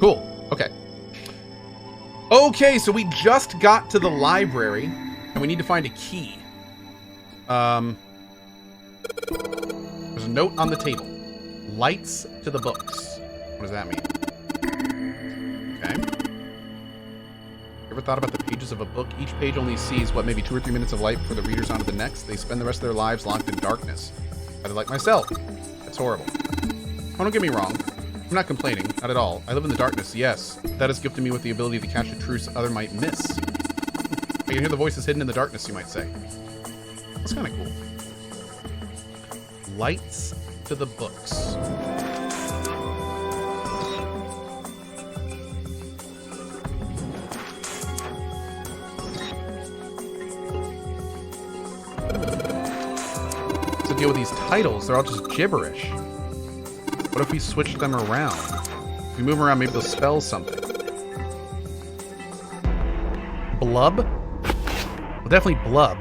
Cool. Okay. Okay, so we just got to the library, and we need to find a key. There's a note on the table. Lights to the books. What does that mean? Okay. Ever thought about the pages of a book? Each page only sees, what, maybe 2 or 3 minutes of light before the reader's on to the next? They spend the rest of their lives locked in darkness. Either like myself. That's horrible. Oh, don't get me wrong. I'm not complaining. Not at all. I live in the darkness, yes. That has gifted me with the ability to catch the truths other might miss. I can hear the voices hidden in the darkness, you might say. That's kind of cool. Lights to the books. What's the deal with these titles? They're all just gibberish. What if we switch them around? If we move around, maybe they'll spell something. Blub? Well, definitely blub.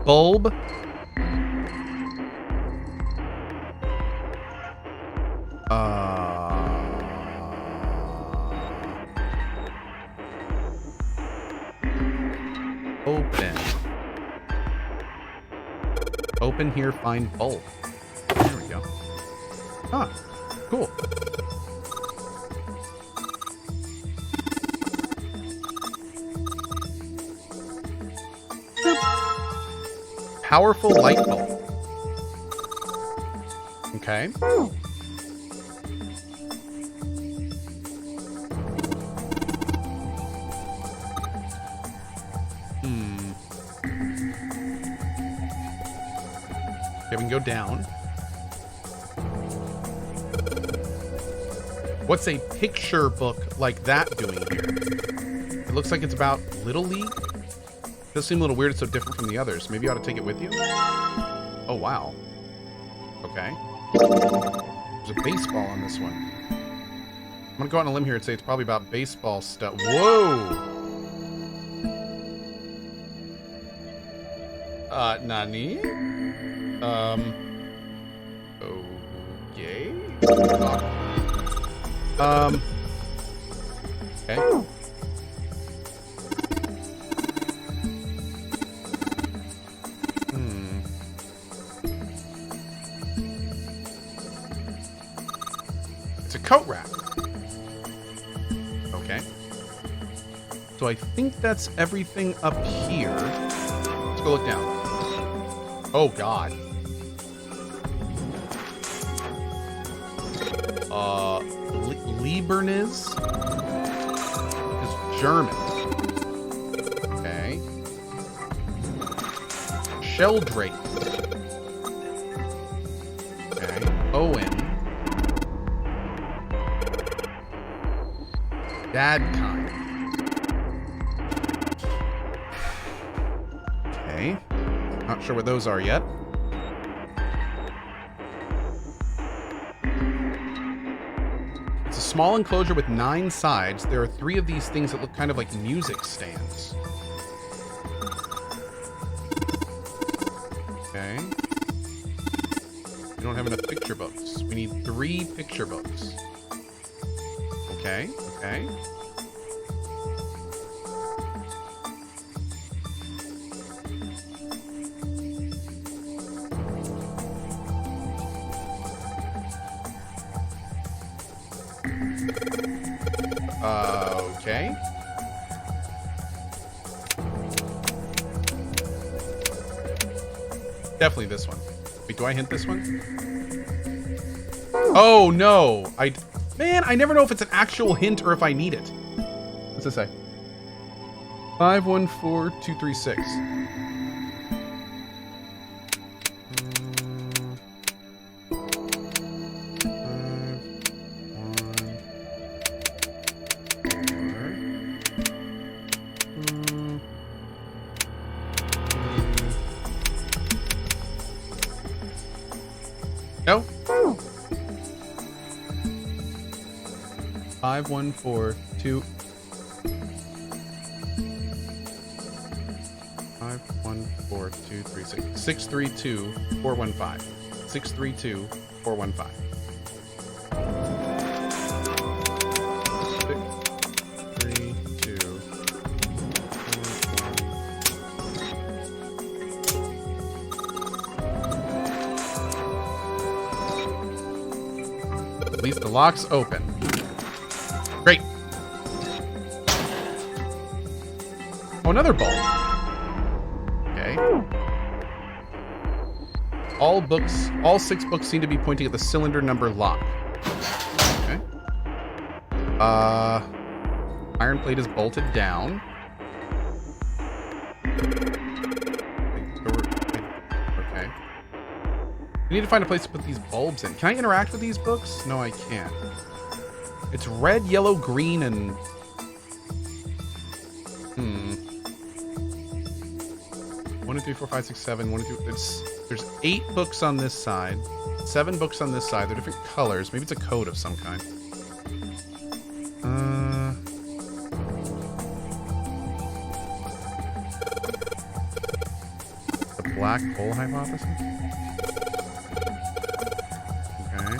Bulb? Open. Open here, find bulb. There we go. Huh. Cool. Powerful light bulb. Okay. Okay, we can go down. What's a picture book like that doing here? It looks like it's about Little League. It does seem a little weird. It's so different from the others. Maybe you ought to take it with you? Oh, wow. Okay. There's a baseball on this one. I'm going to go out on a limb here and say it's probably about baseball stuff. Whoa! Nani? Okay. Okay. It's a coat rack. Okay. So I think that's everything up here. Let's go look down. Oh, God. Liebernis is German. Okay. Sheldrake. Okay. Owen. Dadkind. Okay. Not sure what those are yet. It's a small enclosure with 9 sides. There are 3 of these things that look kind of like music stands. Okay. We don't have enough picture books. We need 3 picture books. Okay, okay. Okay. Definitely this one. Wait, do I hint this one? Oh, no. Man, I never know if it's an actual hint or if I need it. What's this say? 514236. No. 5142. 514236. 632415. 632415. lock's open. Great. Oh, another bulb. Okay. All 6 books seem to be pointing at the cylinder number lock. Okay. Iron plate is bolted down. Okay. We need to find a place to put these bulbs in. Can I interact with these books? No, I can't. It's red, yellow, green, and... 1, 2, 3, 4, 5, 6, 7. 1, 2, 3. There's 8 books on this side. 7 books on this side. They're different colors. Maybe it's a code of some kind. The black hole hypothesis? Okay.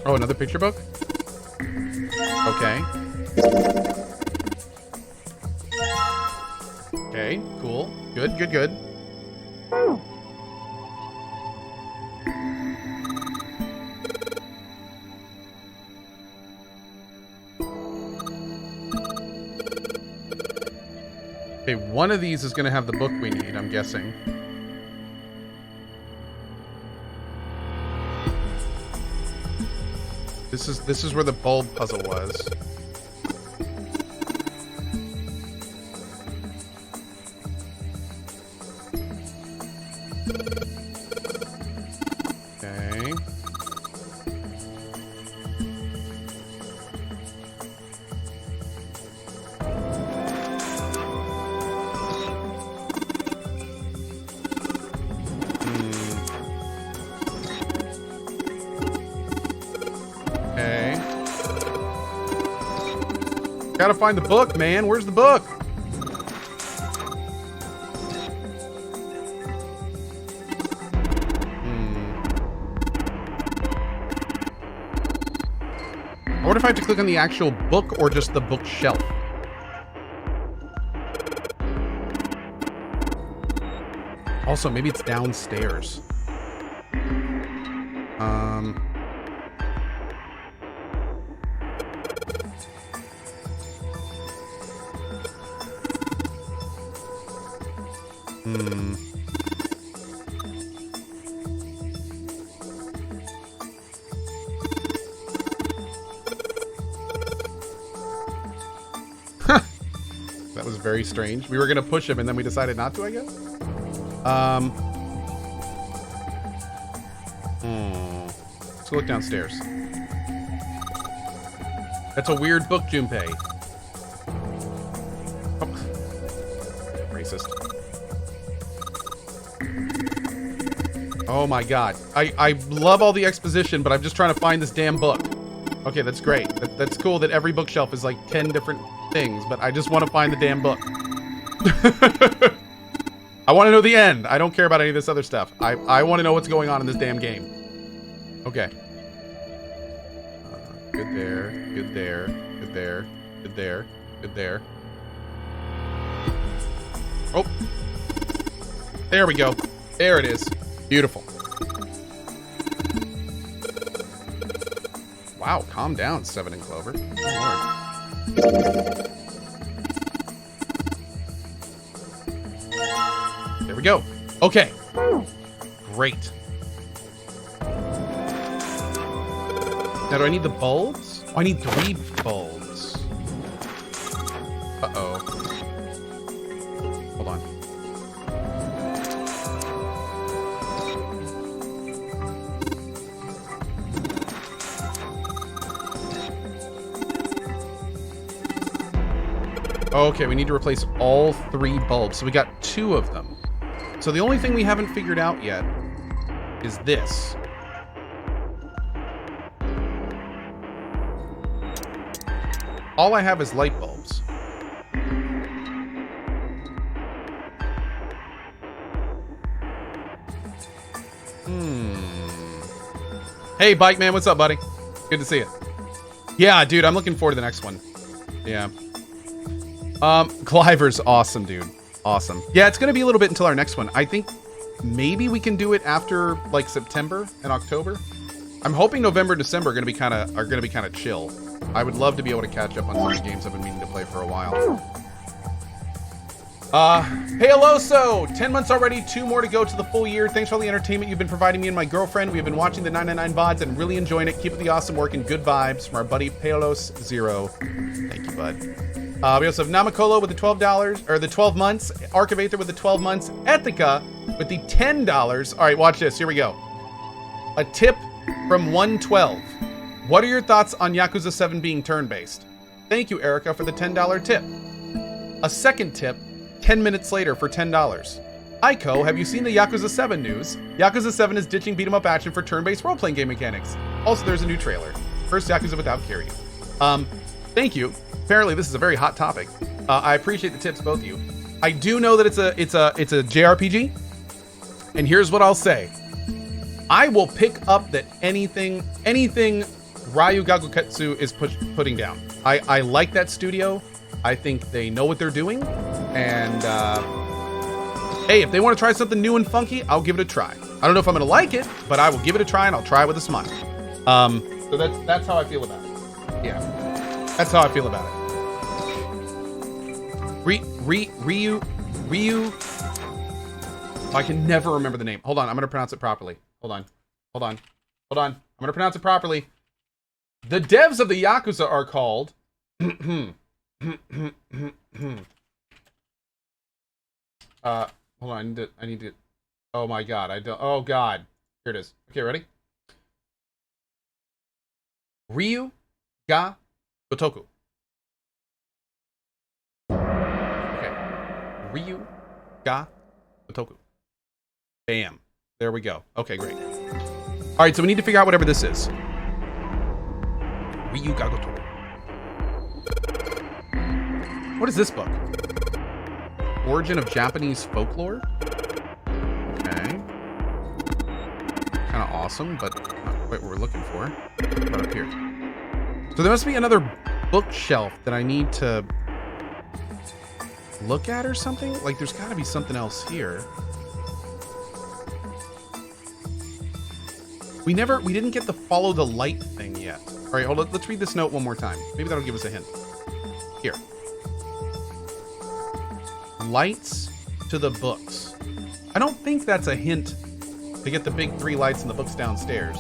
Oh, another picture book? Okay. Okay, cool. Good, good, good. Okay, one of these is going to have the book we need, I'm guessing. This is where the bulb puzzle was. Okay. Okay. Gotta find the book, man. Where's the book? I wonder if I have to click on the actual book or just the bookshelf. Also, maybe it's downstairs. That was very strange. We were gonna push him and then we decided not to, I guess? Let's go look downstairs. That's a weird book, Junpei. Oh. Racist. Oh my god. I love all the exposition, but I'm just trying to find this damn book. Okay, that's great. That's cool that every bookshelf is like 10 different things, but I just want to find the damn book. I want to know the end. I don't care about any of this other stuff. I want to know what's going on in this damn game. Okay. Good there. Good there. Good there. Good there. Good there. Oh. There we go. There it is. Beautiful. Wow, calm down, 7 and Clover. Oh, Lord. There we go. Okay. Great. Now, do I need the bulbs? Oh, I need 3 bulbs. Uh-oh. Hold on. Okay, we need to replace all 3 bulbs. So we got 2 of them. So the only thing we haven't figured out yet is this. All I have is light bulbs. Hey, Bike Man, what's up, buddy? Good to see you. Yeah, dude, I'm looking forward to the next one. Yeah. Cliver's awesome, dude. Awesome. Yeah, it's gonna be a little bit until our next one. I think maybe we can do it after like September and October. I'm hoping November and December are gonna be kind of chill. I would love to be able to catch up on some of the games I've been meaning to play for a while. Hey Aloso, 10 months already, 2 more to go to the full year. Thanks for all the entertainment you've been providing me and my girlfriend. We have been watching the 999 VODs and really enjoying it. Keep up the awesome work and good vibes from our buddy Palos Zero. Thank you, bud. We also have Namakolo with the $12, or the 12 months, Arc of Aether with the 12 months, Ethica with the $10. All right, watch this, here we go. A tip from 112. What are your thoughts on Yakuza 7 being turn-based? Thank you, Erica, for the $10 tip. A second tip, 10 minutes later for $10. Hi, Cohh, have you seen the Yakuza 7 news? Yakuza 7 is ditching beat-em-up action for turn-based role-playing game mechanics. Also, there's a new trailer. First Yakuza without Kiryu. Thank you. Apparently, this is a very hot topic. I appreciate the tips, both of you. I do know that it's a JRPG, and here's what I'll say. I will pick up that anything Ryu Gaguketsu is putting down. I like that studio. I think they know what they're doing, and hey, if they want to try something new and funky, I'll give it a try. I don't know if I'm gonna like it, but I will give it a try, and I'll try it with a smile. So that's how I feel about it. Yeah, that's how I feel about it. Ryu. I can never remember the name. Hold on, I'm gonna pronounce it properly. Hold on. I'm gonna pronounce it properly. The devs of the Yakuza are called. Hold on. I need to. Oh my god. I don't. Oh god. Here it is. Okay, ready? Ryu ga Gotoku. Okay. Ryu ga Gotoku. Bam. There we go. Okay, great. All right, so we need to figure out whatever this is. Ryu ga Gotoku. What is this book? Origin of Japanese folklore? Okay. Kind of awesome, but not quite what we're looking for. What about up here? So there must be another bookshelf that I need to look at or something? Like, there's got to be something else here. We didn't get the follow the light thing yet. All right, hold on. Let's read this note one more time. Maybe that'll give us a hint. Here. Lights to the books. I don't think that's a hint to get the big 3 lights in the books downstairs.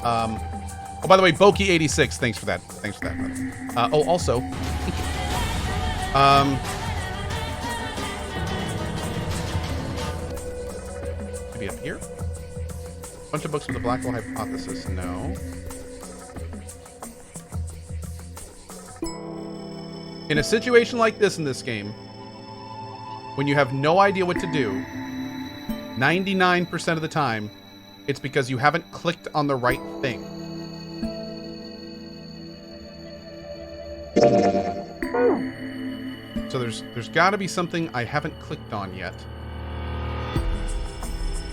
Oh, by the way, Boki86, thanks for that. Thanks for that, brother. Oh, also, maybe up here? Bunch of books with the black hole hypothesis. No. In a situation like this in this game, when you have no idea what to do, 99% of the time, it's because you haven't clicked on the right thing. So there's got to be something I haven't clicked on yet.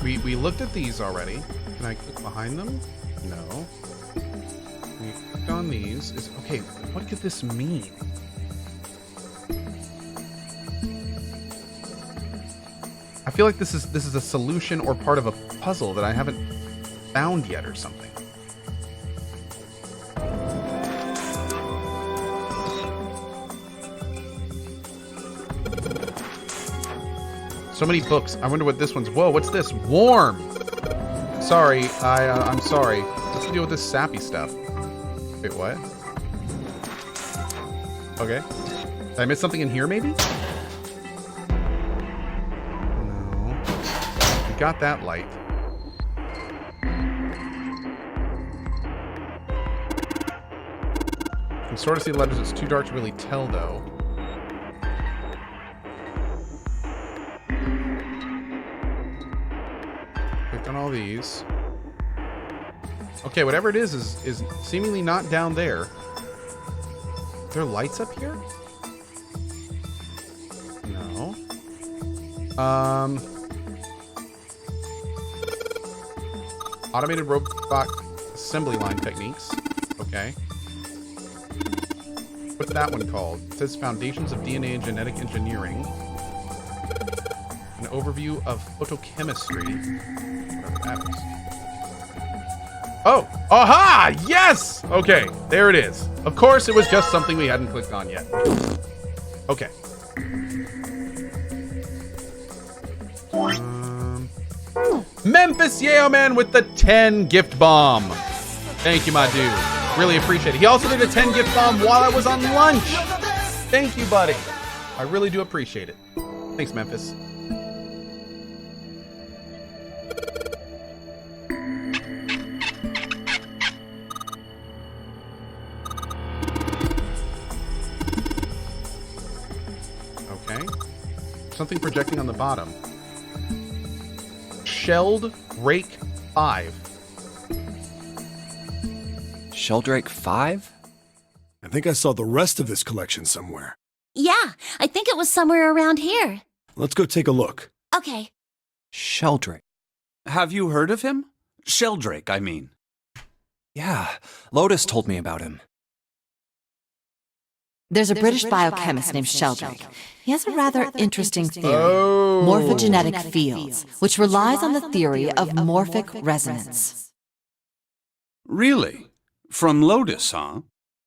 We looked at these already. Can I click behind them? No. We clicked on these. Okay, what could this mean? I feel like this is a solution or part of a puzzle that I haven't found yet or something. So many books. I wonder what this one's. Whoa, what's this? Warm. Sorry, I'm sorry. What's the deal with this sappy stuff? Wait, what? Okay. Did I miss something in here, maybe? No. We got that light. I can sort of see the letters. It's too dark to really tell, though. On all these. Okay, whatever it is seemingly not down there. Are there lights up here? No. Automated robot assembly line techniques. Okay. What's that one called? It says Foundations of DNA and Genetic Engineering. An overview of photochemistry. Whatever that is. Oh! Aha! Yes! Okay, there it is. Of course, it was just something we hadn't clicked on yet. Okay. Memphis Yeo-Man with the 10 gift bomb. Thank you, my dude. Really appreciate it. He also did a 10 gift bomb while I was on lunch. Thank you, buddy. I really do appreciate it. Thanks, Memphis. Okay. Something projecting on the bottom. Sheldrake 5. Sheldrake 5? I think I saw the rest of this collection somewhere. Yeah, I think it was somewhere around here. Let's go take a look. Okay. Sheldrake. Have you heard of him? Sheldrake, I mean. Yeah, Lotus told me about him. There's a British biochemist named Sheldrake. He has a rather interesting theory, Oh. morphogenetic fields, which relies on the theory of morphic resonance. Really? From Lotus, huh?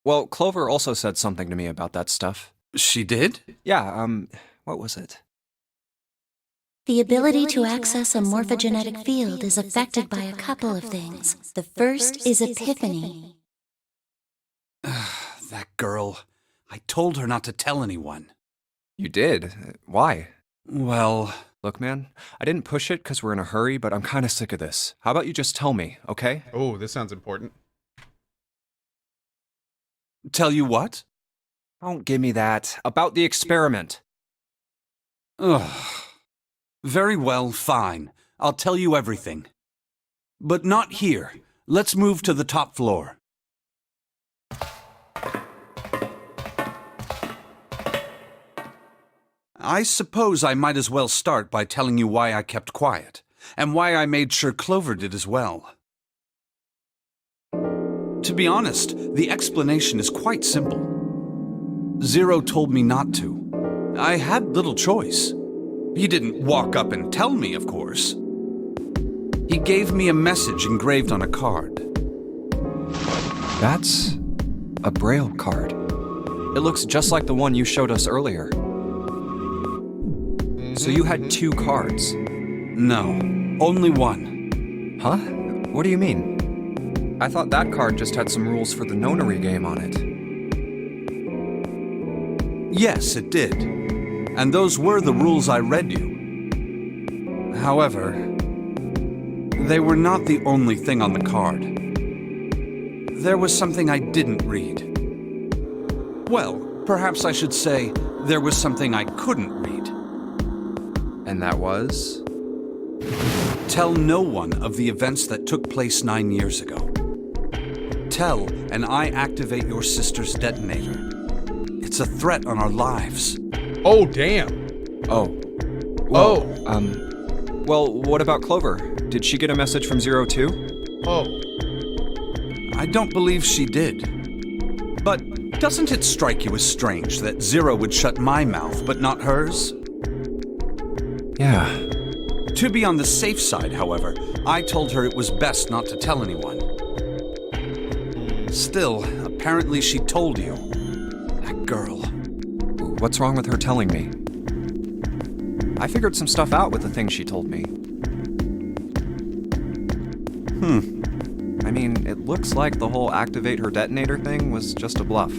Well, Clover also said something to me about that stuff. She did? Yeah, what was it? The ability to access a morphogenetic field is affected by a couple of things. The first is epiphany. That girl. I told her not to tell anyone. You did? Why? Well... Look, man, I didn't push it because we're in a hurry, but I'm kind of sick of this. How about you just tell me, okay? Oh, this sounds important. Tell you what? Don't give me that. About the experiment. Ugh. Very well, fine. I'll tell you everything. But not here. Let's move to the top floor. I suppose I might as well start by telling you why I kept quiet, and why I made sure Clover did as well. To be honest, the explanation is quite simple. Zero told me not to. I had little choice. He didn't walk up and tell me, of course. He gave me a message engraved on a card. That's a Braille card. It looks just like the one you showed us earlier. So you had 2 cards? No, only one. Huh? What do you mean? I thought that card just had some rules for the Nonary game on it. Yes, it did. And those were the rules I read you. However, they were not the only thing on the card. There was something I didn't read. Well, perhaps I should say there was something I couldn't read. And that was? Tell no one of the events that took place 9 years ago. Tell, and I activate your sister's detonator. It's a threat on our lives. Oh, damn. Oh. Well, well, what about Clover? Did she get a message from Zero too? Oh. I don't believe she did. But doesn't it strike you as strange that Zero would shut my mouth, but not hers? Yeah. To be on the safe side, however, I told her it was best not to tell anyone. Still, apparently she told you. That girl. What's wrong with her telling me? I figured some stuff out with the things she told me. I mean, it looks like the whole activate her detonator thing was just a bluff.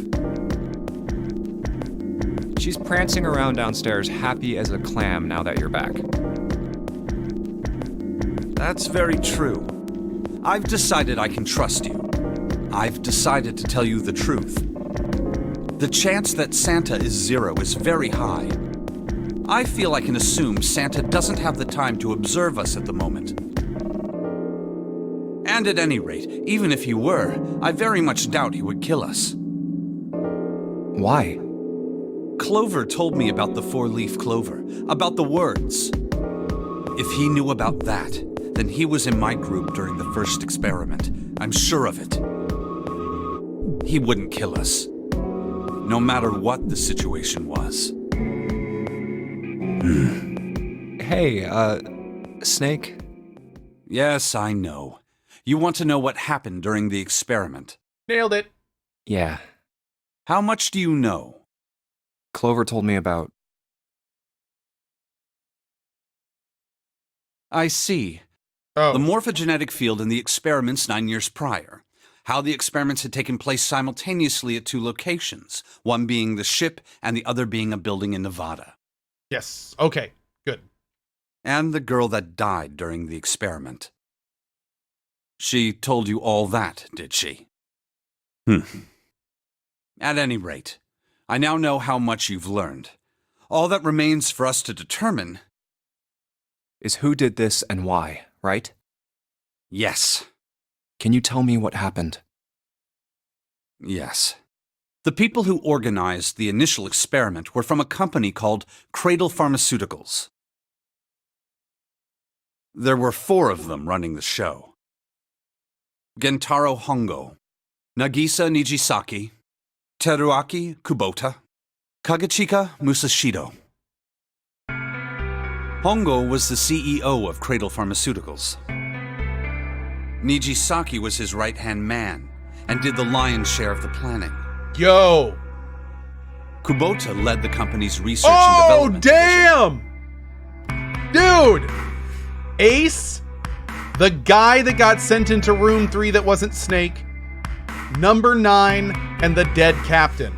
She's prancing around downstairs happy as a clam now that you're back. That's very true. I've decided I can trust you. I've decided to tell you the truth. The chance that Santa is Zero is very high. I feel I can assume Santa doesn't have the time to observe us at the moment. And at any rate, even if he were, I very much doubt he would kill us. Why? Clover told me about the 4-leaf clover, about the words. If he knew about that, then he was in my group during the first experiment. I'm sure of it. He wouldn't kill us, no matter what the situation was. Hey, Snake? Yes, I know. You want to know what happened during the experiment. Nailed it. Yeah. How much do you know? Clover told me about... I see. Oh. The morphogenetic field in the experiments 9 years prior. How the experiments had taken place simultaneously at 2 locations, one being the ship and the other being a building in Nevada. Yes. Okay. Good. And the girl that died during the experiment. She told you all that, did she? At any rate, I now know how much you've learned. All that remains for us to determine is who did this and why, right? Yes. Can you tell me what happened? Yes. The people who organized the initial experiment were from a company called Cradle Pharmaceuticals. There were 4 of them running the show. Gentaro Hongo, Nagisa Nijisaki, Teruaki Kubota, Kagechika Musashido. Hongo was the CEO of Cradle Pharmaceuticals. Nijisaki was his right-hand man and did the lion's share of the planning. Yo. Kubota led the company's research and development. Oh, damn! Dude! Ace, the guy that got sent into room 3 that wasn't Snake, number 9, and the dead captain.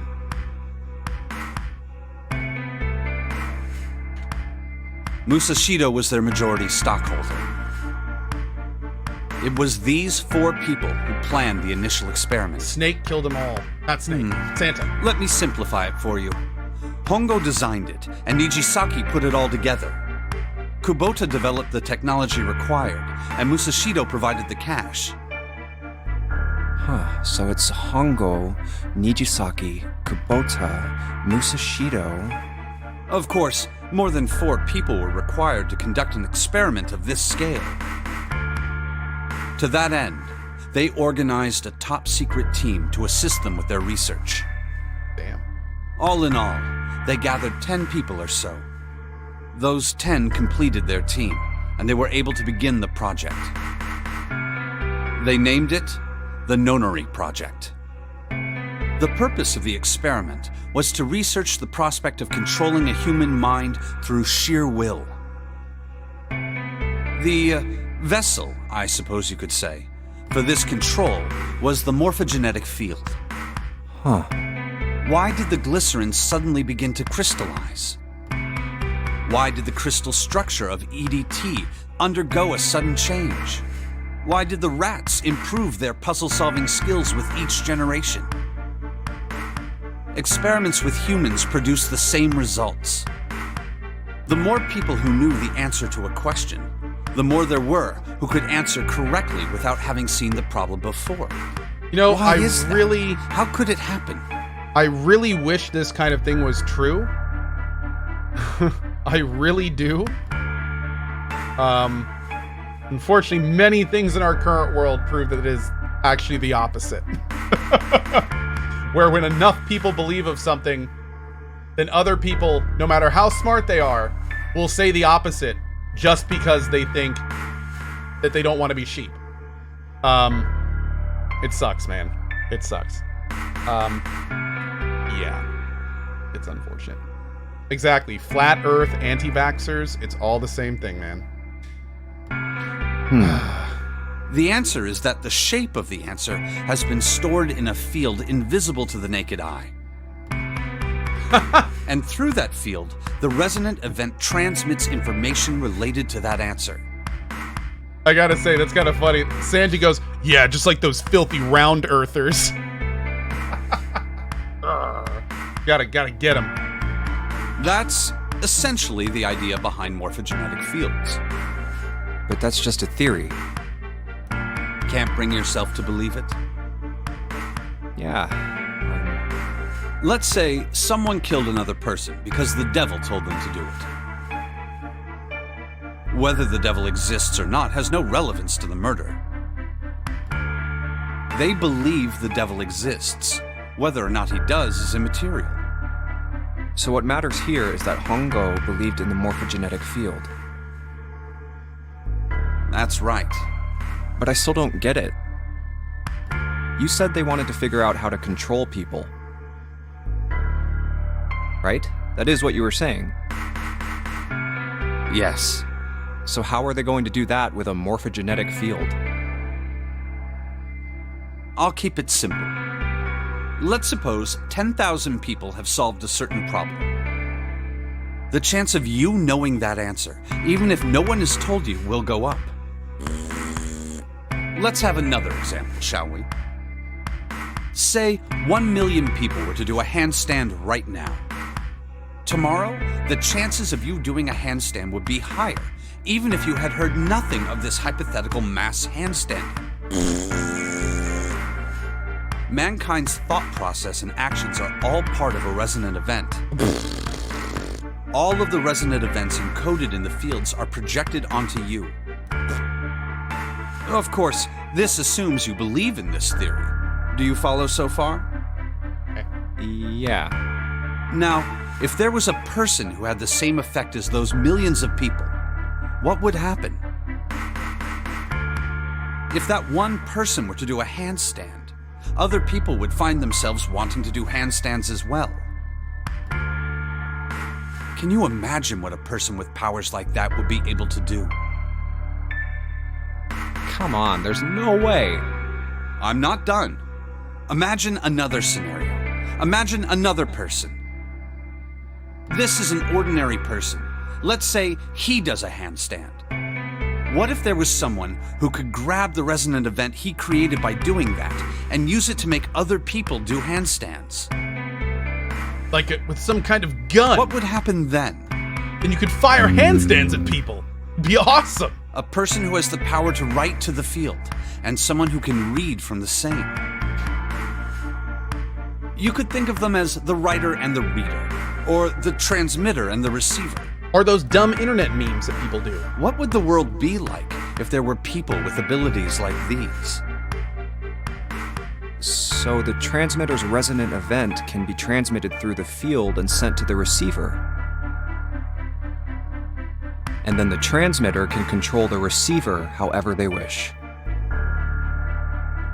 Musashido was their majority stockholder. It was these 4 people who planned the initial experiment. Snake killed them all. Not Snake. Santa. Let me simplify it for you. Hongo designed it, and Nijisaki put it all together. Kubota developed the technology required, and Musashido provided the cash. Huh, so it's Hongo, Nijisaki, Kubota, Musashido... Of course, more than 4 people were required to conduct an experiment of this scale. To that end, they organized a top-secret team to assist them with their research. Damn. All in all, they gathered 10 people or so. Those 10 completed their team, and they were able to begin the project. They named it the Nonary Project. The purpose of the experiment was to research the prospect of controlling a human mind through sheer will. The vessel, I suppose you could say, for this control was the morphogenetic field. Huh. Why did the glycerin suddenly begin to crystallize? Why did the crystal structure of EDT undergo a sudden change? Why did the rats improve their puzzle-solving skills with each generation? Experiments with humans produced the same results. The more people who knew the answer to a question, the more there were who could answer correctly without having seen the problem before. You know, Why is that? How could it happen? I really wish this kind of thing was true. I really do. Unfortunately, many things in our current world prove that it is actually the opposite. Where when enough people believe of something, then other people, no matter how smart they are, will say the opposite just because they think that they don't want to be sheep. It sucks, man. It sucks. Yeah. It's unfortunate. Exactly. Flat Earth, anti-vaxxers, it's all the same thing, man. The answer is that the shape of the answer has been stored in a field invisible to the naked eye. And through that field, the resonant event transmits information related to that answer. I gotta say, that's kind of funny. Sanji goes, yeah, just like those filthy round earthers. Gotta get them. That's essentially the idea behind morphogenetic fields. But that's just a theory. Can't bring yourself to believe it? Yeah. Let's say someone killed another person because the devil told them to do it. Whether the devil exists or not has no relevance to the murder. They believe the devil exists. Whether or not he does is immaterial. So what matters here is that Hongo believed in the morphogenetic field. That's right. But I still don't get it. You said they wanted to figure out how to control people. Right? That is what you were saying. Yes. So how are they going to do that with a morphogenetic field? I'll keep it simple. Let's suppose 10,000 people have solved a certain problem. The chance of you knowing that answer, even if no one has told you, will go up. Let's have another example, shall we? Say 1 million people were to do a handstand right now. Tomorrow, the chances of you doing a handstand would be higher, even if you had heard nothing of this hypothetical mass handstanding. Mankind's thought process and actions are all part of a resonant event. All of the resonant events encoded in the fields are projected onto you. Of course, this assumes you believe in this theory. Do you follow so far? Yeah. Now, if there was a person who had the same effect as those millions of people, what would happen? If that one person were to do a handstand, other people would find themselves wanting to do handstands as well. Can you imagine what a person with powers like that would be able to do? Come on, there's no way. I'm not done. Imagine another scenario. Imagine another person. This is an ordinary person. Let's say he does a handstand. What if there was someone who could grab the resonant event he created by doing that and use it to make other people do handstands? Like with some kind of gun. What would happen then? Then you could fire handstands at people. It'd be awesome. A person who has the power to write to the field, and someone who can read from the same. You could think of them as the writer and the reader, or the transmitter and the receiver. Or those dumb internet memes that people do. What would the world be like if there were people with abilities like these? So the transmitter's resonant event can be transmitted through the field and sent to the receiver. And then the transmitter can control the receiver however they wish.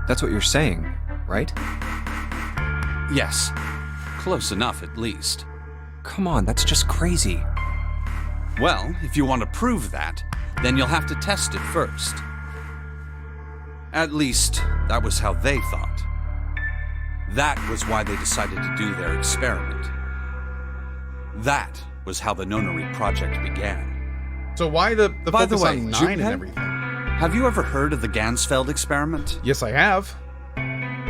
That's what you're saying, right? Yes. Close enough, at least. Come on, that's just crazy. Well, if you want to prove that, then you'll have to test it first. At least, that was how they thought. That was why they decided to do their experiment. That was how the Nonary Project began. So why the By the focus way, on 9 and Junpei? everything? Have you ever heard of the Ganzfeld experiment? Yes, I have.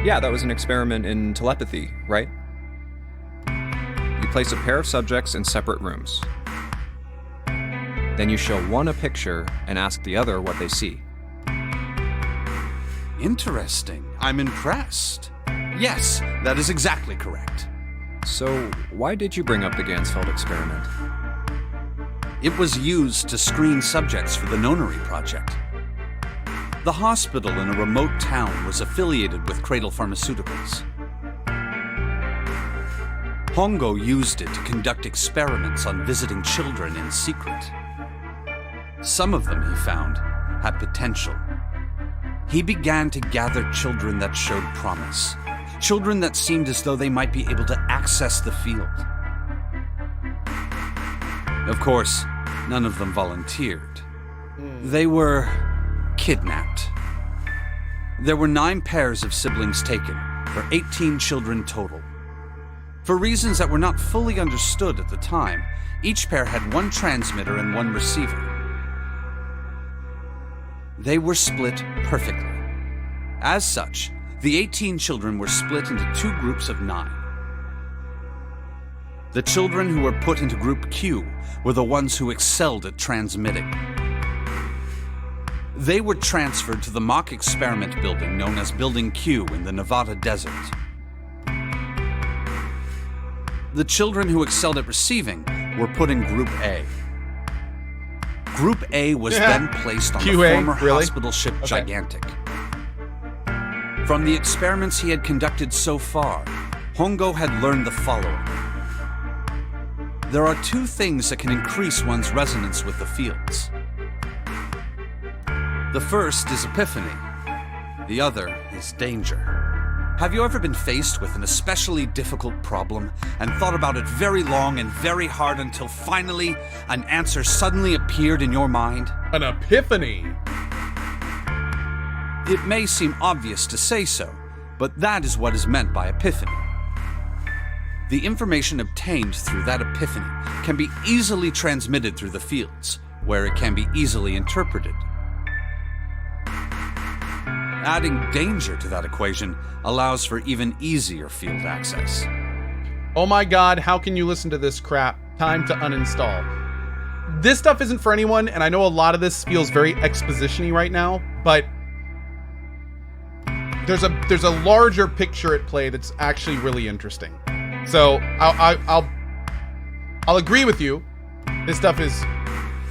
Yeah, that was an experiment in telepathy, right? You place a pair of subjects in separate rooms. Then you show one a picture and ask the other what they see. Interesting. I'm impressed. Yes, that is exactly correct. So, why did you bring up the Ganzfeld experiment? It was used to screen subjects for the Nonary Project. The hospital in a remote town was affiliated with Cradle Pharmaceuticals. Hongo used it to conduct experiments on visiting children in secret. Some of them, he found, had potential. He began to gather children that showed promise. Children that seemed as though they might be able to access the field. Of course, none of them volunteered. They were kidnapped. There were 9 pairs of siblings taken, for 18 children total. For reasons that were not fully understood at the time, each pair had 1 transmitter and 1 receiver. They were split perfectly. As such, the 18 children were split into 2 groups of 9. The children who were put into Group Q were the ones who excelled at transmitting. They were transferred to the mock experiment building known as Building Q in the Nevada desert. The children who excelled at receiving were put in Group A. Group A was then placed on the QA, former really? hospital ship Okay. Gigantic. From the experiments he had conducted so far, Hongo had learned the following. There are 2 things that can increase one's resonance with the fields. The first is epiphany. The other is danger. Have you ever been faced with an especially difficult problem and thought about it very long and very hard until finally an answer suddenly appeared in your mind? An epiphany. It may seem obvious to say so, but that is what is meant by epiphany. The information obtained through that epiphany can be easily transmitted through the fields, where it can be easily interpreted. Adding danger to that equation allows for even easier field access. Oh my god, how can you listen to this crap? Time to uninstall. This stuff isn't for anyone, and I know a lot of this feels very exposition-y right now, but there's a larger picture at play that's actually really interesting. So I'll agree with you. This stuff is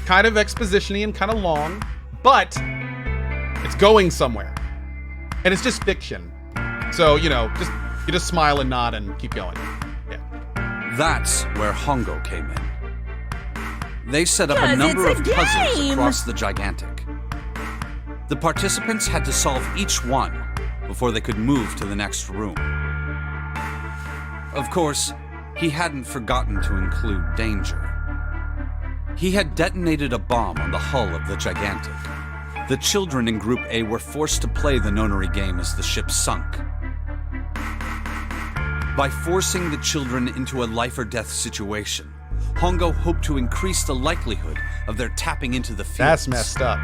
kind of exposition-y and kind of long, but it's going somewhere. And it's just fiction. So, you just smile and nod and keep going. Yeah. That's where Hongo came in. They set up a number of puzzles across the Gigantic. The participants had to solve each one before they could move to the next room. Of course, he hadn't forgotten to include danger. He had detonated a bomb on the hull of the Gigantic. The children in Group A were forced to play the Nonary game as the ship sunk. By forcing the children into a life-or-death situation, Hongo hoped to increase the likelihood of their tapping into the fields. That's messed up.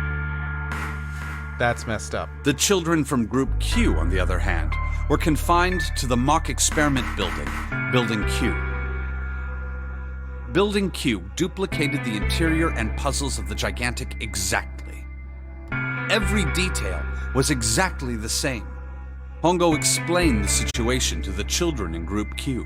That's messed up. The children from Group Q, on the other hand, were confined to the mock experiment building, Building Q. Building Q duplicated the interior and puzzles of the Gigantic exactly. Every detail was exactly the same. Hongo explained the situation to the children in Group Q.